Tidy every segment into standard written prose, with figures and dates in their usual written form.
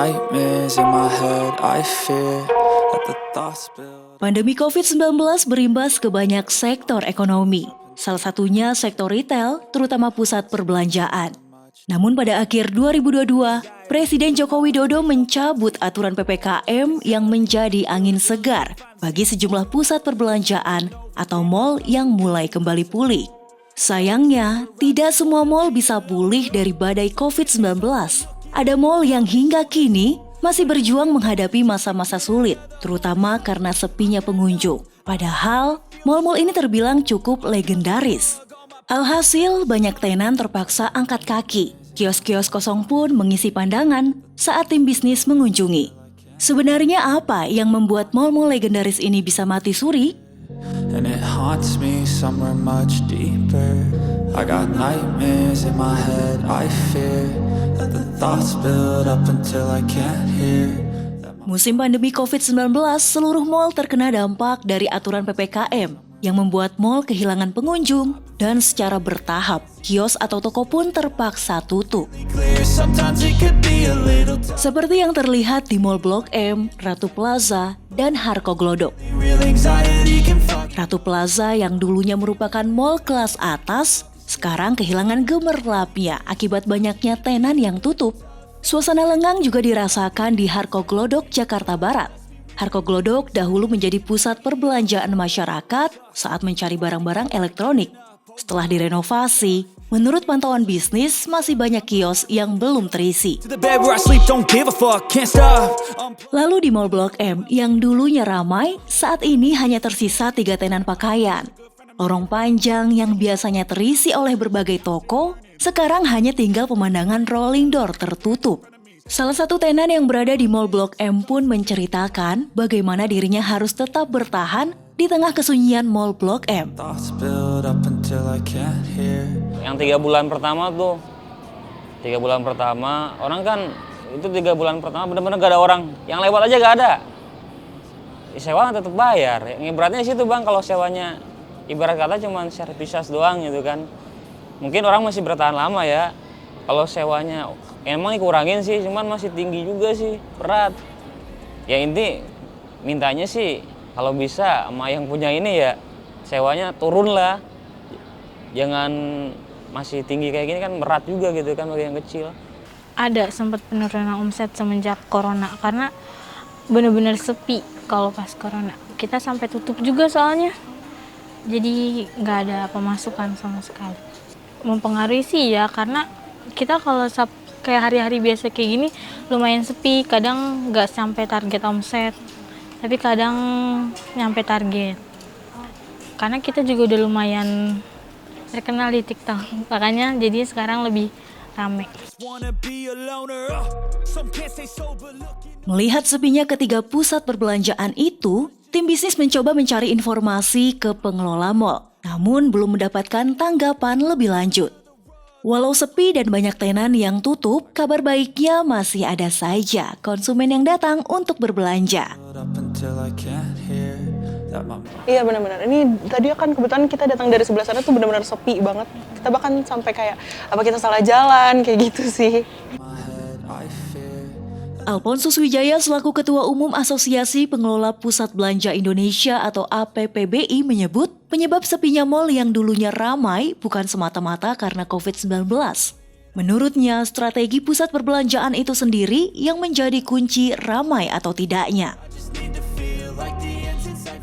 nightmares in my head, I fear that the thoughts build. Pandemi COVID-19 berimbas ke banyak sektor ekonomi. Salah satunya sektor retail, terutama pusat perbelanjaan. Namun pada akhir 2022, Presiden Joko Widodo mencabut aturan PPKM yang menjadi angin segar bagi sejumlah pusat perbelanjaan atau mal yang mulai kembali pulih. Sayangnya, tidak semua mal bisa pulih dari badai COVID-19. Ada mal yang hingga kini masih berjuang menghadapi masa-masa sulit, terutama karena sepinya pengunjung. Padahal, mal-mal ini terbilang cukup legendaris. Alhasil, banyak tenan terpaksa angkat kaki. Kios-kios kosong pun mengisi pandangan saat tim bisnis mengunjungi. Sebenarnya apa yang membuat mal-mal legendaris ini bisa mati suri? And it haunts me somewhere much deeper. I got nightmares in my head, I fear that the thoughts build up until I can't hear. Musim pandemi COVID-19, seluruh mal terkena dampak dari aturan PPKM yang membuat mal kehilangan pengunjung dan secara bertahap, kios atau toko pun terpaksa tutup. Seperti yang terlihat di Mall Blok M, Ratu Plaza, dan Harko Glodok. Ratu Plaza yang dulunya merupakan mal kelas atas, sekarang kehilangan gemerlapnya akibat banyaknya tenan yang tutup. Suasana lengang juga dirasakan di Harko Glodok, Jakarta Barat. Harko Glodok dahulu menjadi pusat perbelanjaan masyarakat saat mencari barang-barang elektronik. Setelah direnovasi, menurut pantauan bisnis, masih banyak kios yang belum terisi. Lalu di Mall Blok M yang dulunya ramai, saat ini hanya tersisa 3 tenan pakaian. Lorong panjang yang biasanya terisi oleh berbagai toko, sekarang hanya tinggal pemandangan rolling door tertutup. Salah satu tenan yang berada di Mall Blok M pun menceritakan bagaimana dirinya harus tetap bertahan di tengah kesunyian Mall Blok M. Yang 3 bulan pertama tuh, 3 bulan pertama, orang kan itu 3 bulan pertama benar-benar gak ada orang. Yang lewat aja gak ada. Sewa tetap bayar. Yang ibaratnya situ bang, kalau sewanya ibarat kata cuma servisas doang gitu kan. Mungkin orang masih bertahan lama ya. Kalau sewanya emang dikurangin sih, cuman masih tinggi juga sih, berat. Ya inti mintanya sih kalau bisa sama yang punya ini ya sewanya turun lah. Jangan masih tinggi kayak gini kan berat juga gitu kan bagi yang kecil. Ada sempat penurunan omset semenjak corona karena benar-benar sepi kalau pas corona. Kita sampai tutup juga soalnya. Jadi nggak ada pemasukan sama sekali. Mempengaruhi sih ya karena kita kalau kayak hari-hari biasa kayak gini lumayan sepi, kadang nggak sampai target omset, tapi kadang nyampe target. Karena kita juga udah lumayan terkenal di TikTok, makanya jadi sekarang lebih rame. Melihat sepinya ketiga pusat perbelanjaan itu, tim bisnis mencoba mencari informasi ke pengelola mal, namun belum mendapatkan tanggapan lebih lanjut. Walau sepi dan banyak tenan yang tutup, kabar baiknya masih ada saja konsumen yang datang untuk berbelanja. Iya benar-benar. Ini tadi kan kebetulan kita datang dari sebelah sana tuh benar-benar sepi banget. Kita bahkan sampai kayak apa kita salah jalan kayak gitu sih. Alphonsus Wijaya selaku Ketua Umum Asosiasi Pengelola Pusat Belanja Indonesia atau APPBI menyebut penyebab sepinya mal yang dulunya ramai bukan semata-mata karena COVID-19. Menurutnya, strategi pusat perbelanjaan itu sendiri yang menjadi kunci ramai atau tidaknya.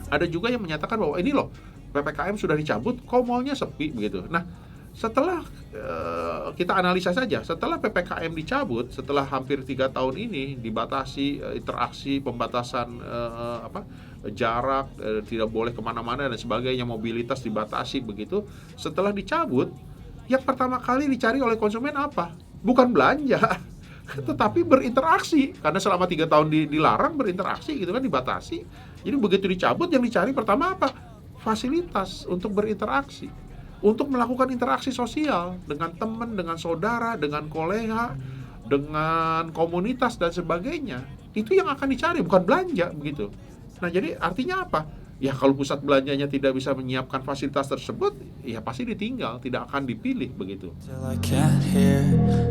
Ada juga yang menyatakan bahwa ini loh, PPKM sudah dicabut, kok malnya sepi begitu. Nah, setelah kita analisa saja, setelah PPKM dicabut, setelah hampir 3 tahun ini dibatasi interaksi, pembatasan jarak, tidak boleh kemana-mana dan sebagainya, mobilitas dibatasi begitu. Setelah dicabut, yang pertama kali dicari oleh konsumen apa? Bukan belanja, tetapi berinteraksi. Karena selama 3 tahun dilarang berinteraksi gitu kan, dibatasi. Jadi begitu dicabut, yang dicari pertama apa? Fasilitas untuk berinteraksi. Untuk melakukan interaksi sosial dengan teman, dengan saudara, dengan kolega, dengan komunitas dan sebagainya. Itu yang akan dicari, bukan belanja begitu. Nah, jadi artinya apa? Ya kalau pusat belanjanya tidak bisa menyiapkan fasilitas tersebut, ya pasti ditinggal, tidak akan dipilih begitu.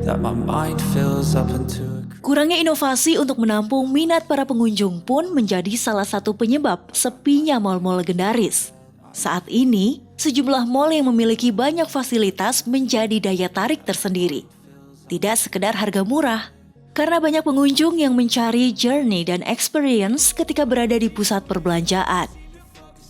that my mind fills up into a Kurangnya inovasi untuk menampung minat para pengunjung pun menjadi salah satu penyebab sepinya mal-mal legendaris. Saat ini, sejumlah mal yang memiliki banyak fasilitas menjadi daya tarik tersendiri. Tidak sekedar harga murah, karena banyak pengunjung yang mencari journey dan experience ketika berada di pusat perbelanjaan.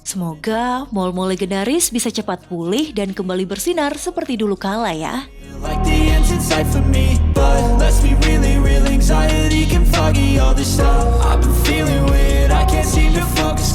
Semoga mal-mal legendaris bisa cepat pulih dan kembali bersinar seperti dulu kala ya. like the end's in sight for me, but let's be really real, anxiety can foggy all this stuff. I've been feeling weird, I can't seem to focus.